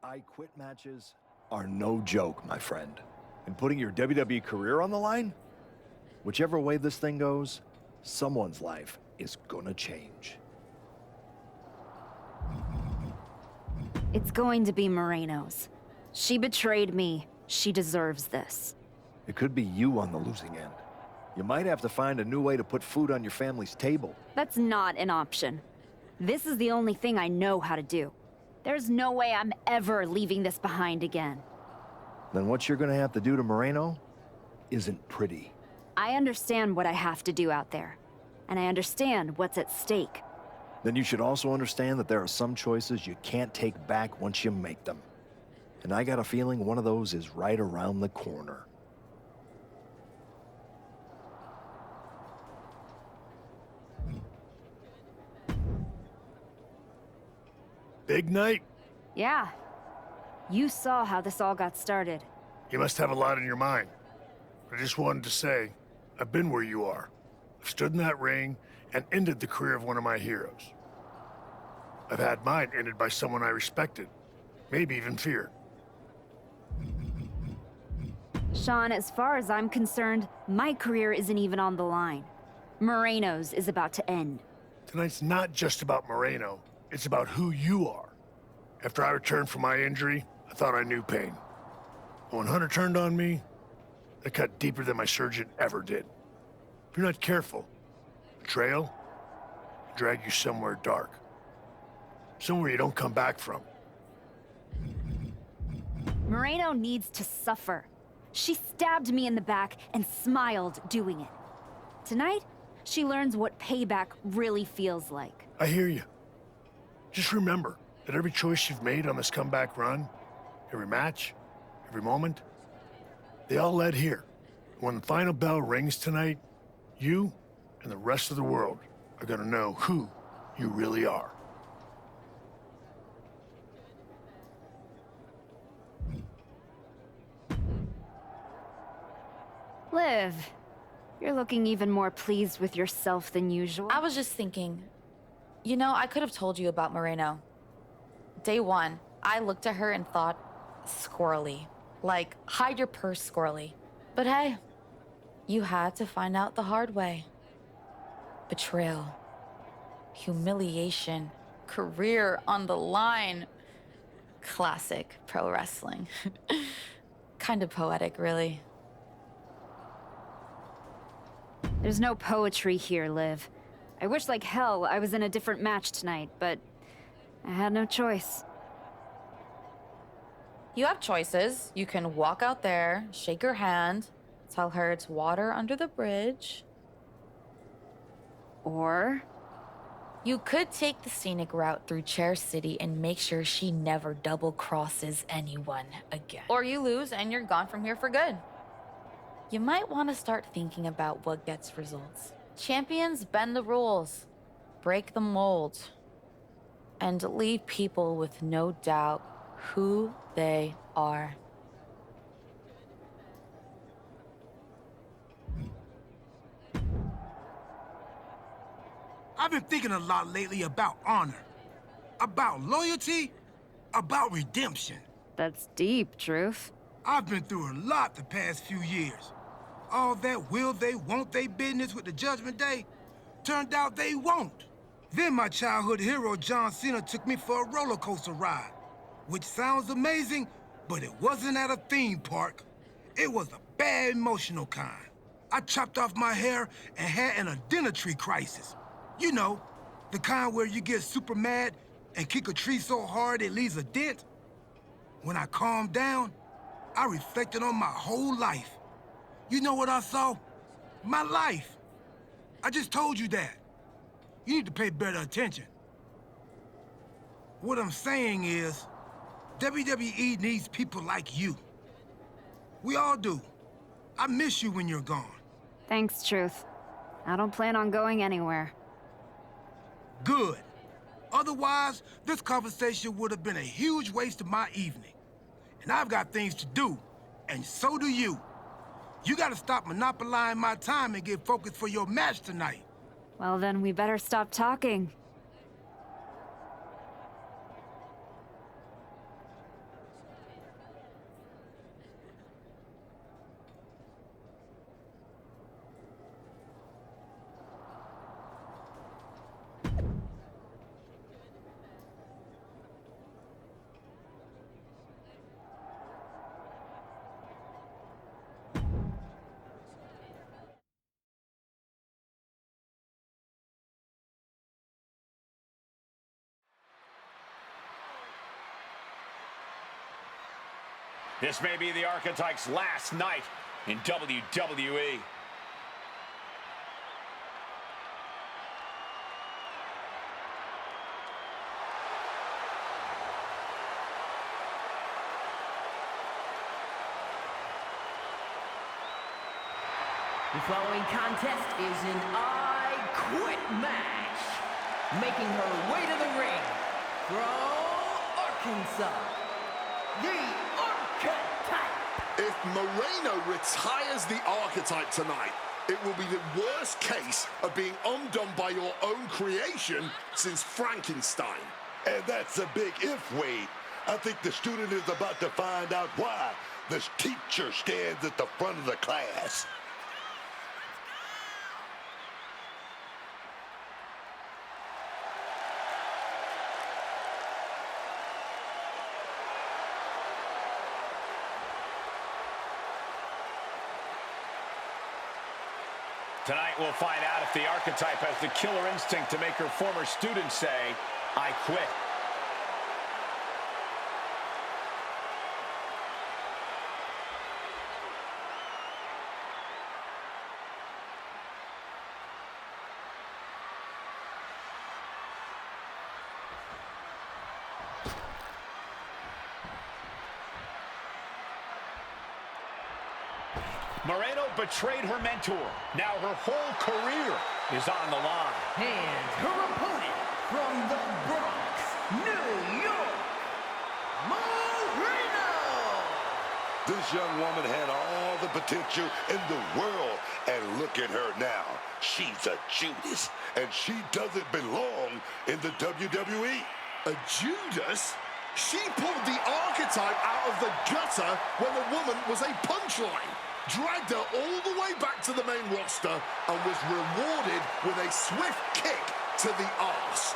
I quit matches are no joke, my friend. And putting your WWE career on the line? Whichever way this thing goes, someone's life is gonna change. It's going to be Moreno's. She betrayed me. She deserves this. It could be you on the losing end. You might have to find a new way to put food on your family's table. That's not an option. This is the only thing I know how to do. There's no way I'm ever leaving this behind again. Then what you're gonna have to do to Moreno isn't pretty. I understand what I have to do out there. And I understand what's at stake. Then you should also understand that there are some choices you can't take back once you make them. And I got a feeling one of those is right around the corner. Big night? Yeah. You saw how this all got started. You must have a lot in your mind. I just wanted to say, I've been where you are. I've stood in that ring and ended the career of one of my heroes. I've had mine ended by someone I respected, maybe even feared. Sean, as far as I'm concerned, my career isn't even on the line. Moreno's is about to end. Tonight's not just about Moreno, it's about who you are. After I returned from my injury, I thought I knew pain. But when Hunter turned on me, it cut deeper than my surgeon ever did. If you're not careful, betrayal will drag you somewhere dark. Somewhere you don't come back from. Moreno needs to suffer. She stabbed me in the back and smiled doing it. Tonight, she learns what payback really feels like. I hear you. Just remember that every choice you've made on this comeback run, every match, every moment, they all led here. When the final bell rings tonight, you and the rest of the world are gonna know who you really are. Liv, you're looking even more pleased with yourself than usual. I was just thinking, you know, I could have told you about Moreno. Day one, I looked at her and thought, squirrely. Like, hide your purse, squirrely. But hey, you had to find out the hard way. Betrayal, humiliation, career on the line. Classic pro wrestling. Kind of poetic, really. There's no poetry here, Liv. I wish like hell I was in a different match tonight, but I had no choice. You have choices. You can walk out there, shake her hand, tell her it's water under the bridge. Or You could take the scenic route through Chair City and make sure she never double crosses anyone again. Or you lose and you're gone from here for good. You might want to start thinking about what gets results. Champions bend the rules, break the mold, and leave people with no doubt who they are. I've been thinking a lot lately about honor, about loyalty, about redemption. that's deep, Truth. I've been through a lot the past few years. All that will they, won't they business with the Judgment Day turned out they won't. Then my childhood hero John Cena took me for a roller coaster ride, which sounds amazing, but it wasn't at a theme park. It was a bad emotional kind. I chopped off my hair and had an identity crisis. You know, the kind where you get super mad and kick a tree so hard it leaves a dent. When I calmed down, I reflected on my whole life. You know what I saw? My life. I just told you that. You need to pay better attention. What I'm saying is, WWE needs people like you. We all do. I miss you when you're gone. Thanks, Truth. I don't plan on going anywhere. Good. Otherwise, this conversation would have been a huge waste of my evening. And I've got things to do, and so do you. You gotta stop monopolizing my time and get focused for your match tonight. Well, then we better stop talking. This may be the Archetype's last night in WWE. The following contest is an I Quit match. Making her way to the ring from Arkansas, the Archetype. If Moreno retires the Archetype tonight, it will be the worst case of being undone by your own creation since Frankenstein. And that's a big if, Wade. I think the student is about to find out why this teacher stands at the front of the class. Tonight we'll find out if the Archetype has the killer instinct to make her former students say, I quit. Moreno betrayed her mentor. Now her whole career is on the line. And her opponent from the Bronx, New York, Moreno. This young woman had all the potential in the world, and look at her now. She's a Judas, and she doesn't belong in the WWE. A Judas? She pulled the Archetype out of the gutter when the woman was a punchline, dragged her all the way back to the main roster, and was rewarded with a swift kick to the arse.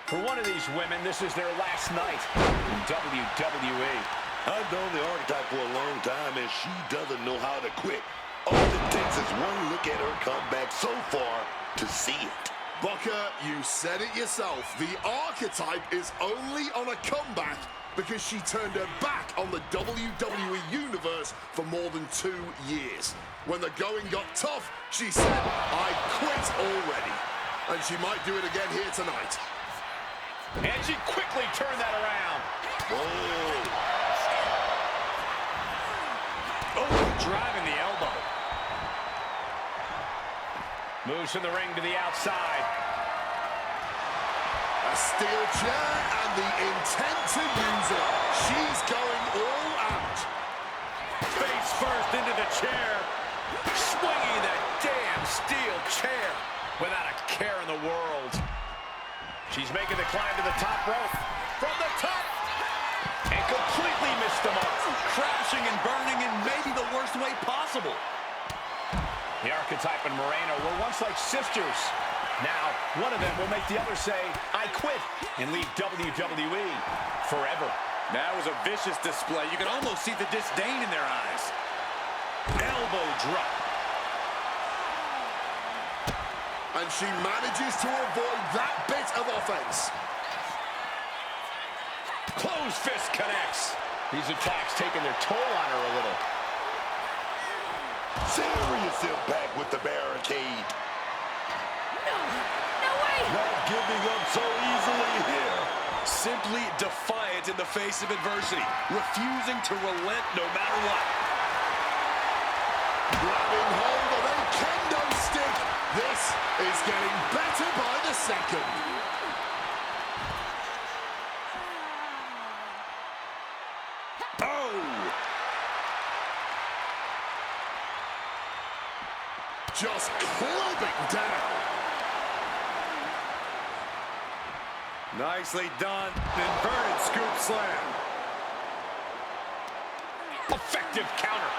For one of these women, this is their last night in WWE. I've known the Archetype for a long time, and she doesn't know how to quit. All it takes is one look at her comeback so far to see it. Booker, you said it yourself. The Archetype is only on a comeback because she turned her back on the WWE Universe for more than 2 years. When the going got tough, she said, I quit already. And she might do it again here tonight. And she quickly turned that around. Whoa. Oh, driving the elbow. Moves from the ring to the outside. A steel chair and the intent to use it. She's going all out. Face first into the chair. Swinging that damn steel chair without a care in the world. She's making the climb to the top rope. From the top. And completely missed the mark. Crashing and burning in maybe the worst way possible. The Archetype and Moreno were once like sisters. Now, one of them will make the other say, I quit, and leave WWE forever. That was a vicious display. You can almost see the disdain in their eyes. Elbow drop. And she manages to avoid that bit of offense. Closed fist connects. These attacks taking their toll on her a little. Serious impact with the barricade. No way. Not giving up so easily here. Simply defiant in the face of adversity, refusing to relent no matter what. Grabbing hold of a kendo stick. This is getting better by the second. Oh! Just clubbing down. Nicely done. Inverted scoop slam. Effective counter.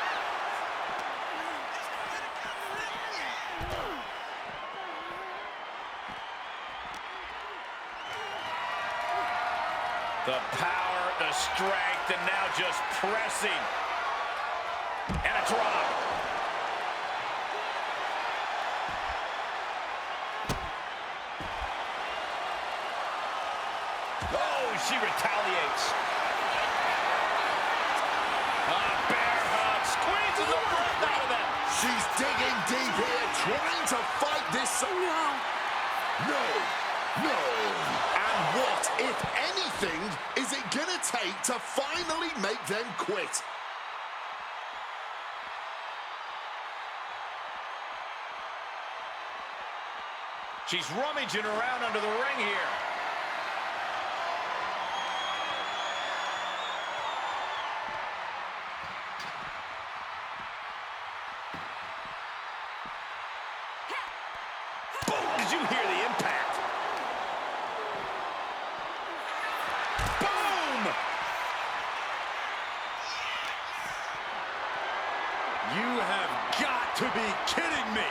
The power, the strength, and now just pressing. And a drop. Oh, she retaliates. Bear hug, squeezes the breath out of them. She's digging deep here, trying to fight this. No. And what, if anything, is it gonna take to finally make them quit? She's rummaging around under the ring here. Boom! Did you hear the impact? Boom! You have got to be kidding me.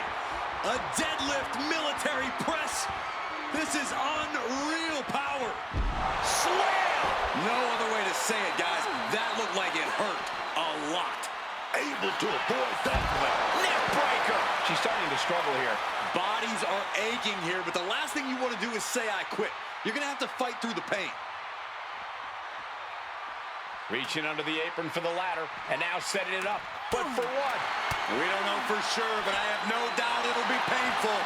A deadlift military press. This is unreal power. Slam! No other way to say it, guys. That looked like it hurt a lot. Able to avoid that one. Neck breaker! She's starting to struggle here. Bodies are aching here, but the last thing you want to do is say, I quit. You're going to have to fight through the pain. Reaching under the apron for the ladder, and now setting it up. But for what? We don't know for sure, but I have no doubt it'll be painful.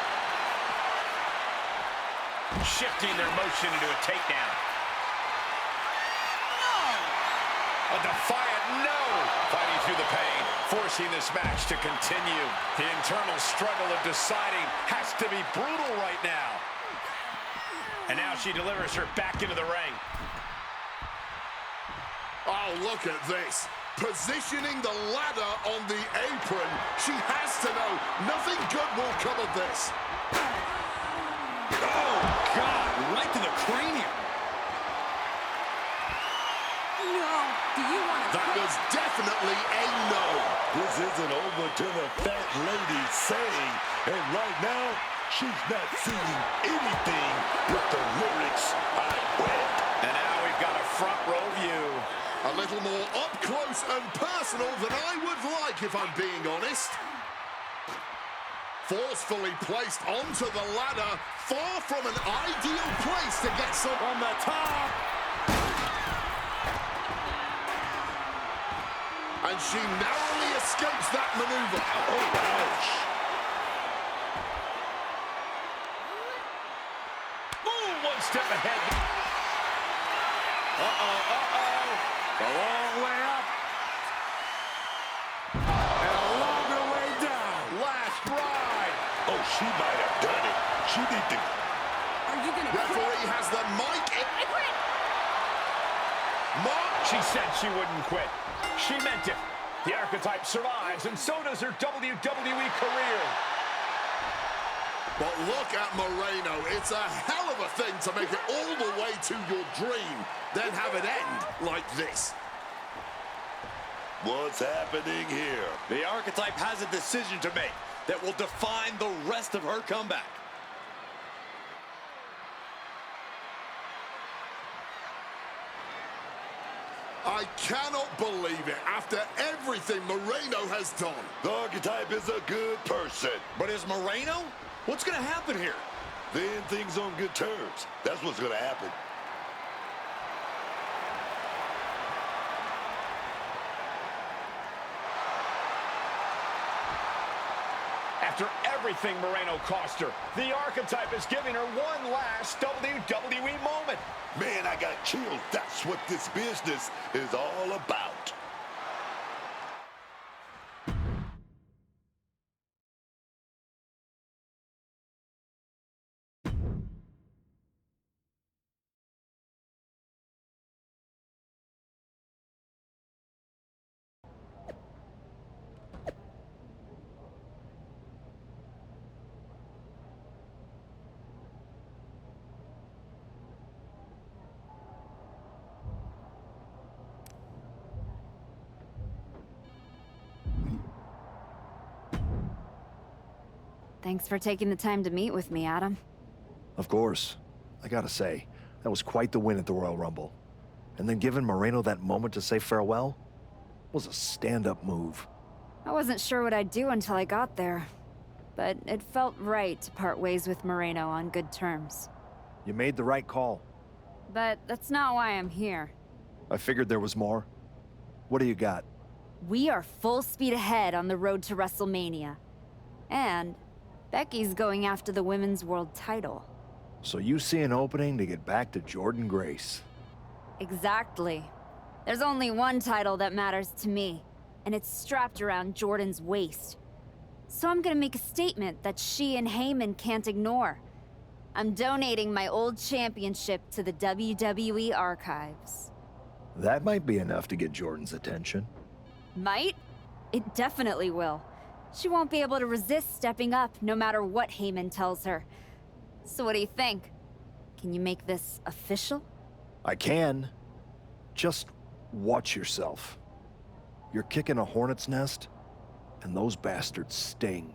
Shifting their motion into a takedown. No! A defiant no! Fighting through the pain, forcing this match to continue. The internal struggle of deciding has to be brutal right now. And now she delivers her back into the ring. Oh, look at this. Positioning the ladder on the apron. She has to know nothing good will come of this. Oh, God, right to the cranium. No. Do you want to That was definitely a no. This isn't over till the fat lady's saying, and right now, she's not seeing anything with the lyrics, I quit. And now we've got a front row view. A little more up close and personal than I would like, if I'm being honest. Forcefully placed onto the ladder, far from an ideal place to get some From the top. and she narrowly escapes that maneuver. Oh, ouch. Boom, one step ahead. A long way up. And a longer way down. Last ride. Oh, she might have done it. She need to... Are you going to quit? Referee has the mic. I quit. Mark. She said she wouldn't quit. She meant it. The archetype survives, and so does her WWE career. But look at Moreno. It's a hell of a thing to make it all the way to your dream, then have it end like this. What's happening here? The archetype has a decision to make that will define the rest of her comeback. I cannot believe it. After everything Moreno has done. The archetype is a good person. But is Moreno? What's going to happen here? Then things on good terms. That's what's going to happen. After everything Moreno cost her, the archetype is giving her one last WWE moment. Man, I got chills. That's what this business is all about. Thanks for taking the time to meet with me, Adam. Of course. I gotta say, that was quite the win at the Royal Rumble. And then giving Moreno that moment to say farewell was a stand-up move. I wasn't sure what I'd do until I got there, but it felt right to part ways with Moreno on good terms. You made the right call. But that's not why I'm here. I figured there was more. What do you got? We are full speed ahead on the road to WrestleMania. And Becky's going after the Women's World title. So you see an opening to get back to Jordynne Grace. Exactly. There's only one title that matters to me, and it's strapped around Jordan's waist. So I'm gonna make a statement that she and Heyman can't ignore. I'm donating my old championship to the WWE archives. That might be enough to get Jordan's attention. Might? It definitely will. She won't be able to resist stepping up no matter what Heyman tells her. So what do you think? Can you make this official? I can. Just watch yourself. You're kicking a hornet's nest, and those bastards sting.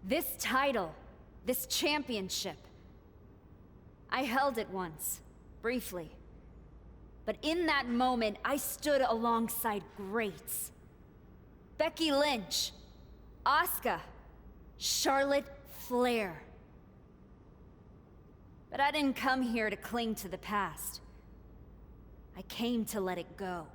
This title, this championship, I held it once, briefly. But in that moment, I stood alongside greats. Becky Lynch, Asuka, Charlotte Flair. But I didn't come here to cling to the past. I came to let it go.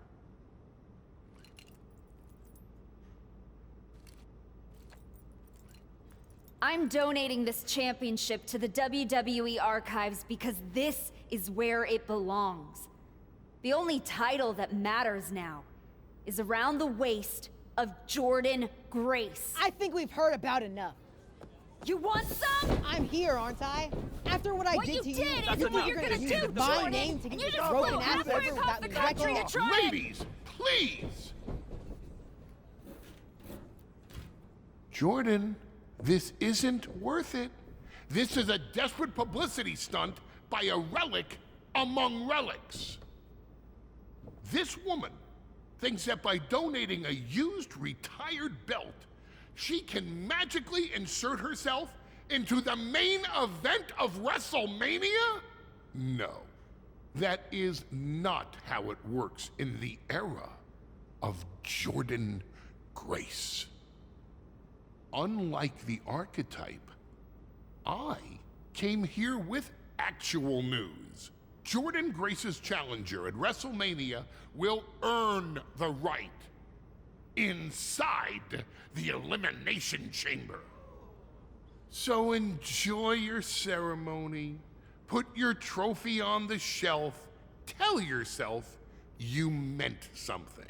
I'm donating this championship to the WWE archives because this is where it belongs. The only title that matters now is around the waist of Jordynne Grace. I think we've heard about enough. You want some? I'm here, aren't I? After what I did to you, isn't what you're gonna do, my Jordan. name to And get you this just broken flew ass halfway over across without the me country to wrecking try. Ladies, please! Jordan, this isn't worth it. This is a desperate publicity stunt by a relic among relics. This woman thinks that by donating a used retired belt, she can magically insert herself into the main event of WrestleMania? No, that is not how it works in the era of Jordynne Grace. Unlike the archetype, I came here with actual news. Jordynne Grace's challenger at WrestleMania will earn the right inside the Elimination Chamber. So enjoy your ceremony, put your trophy on the shelf, tell yourself you meant something.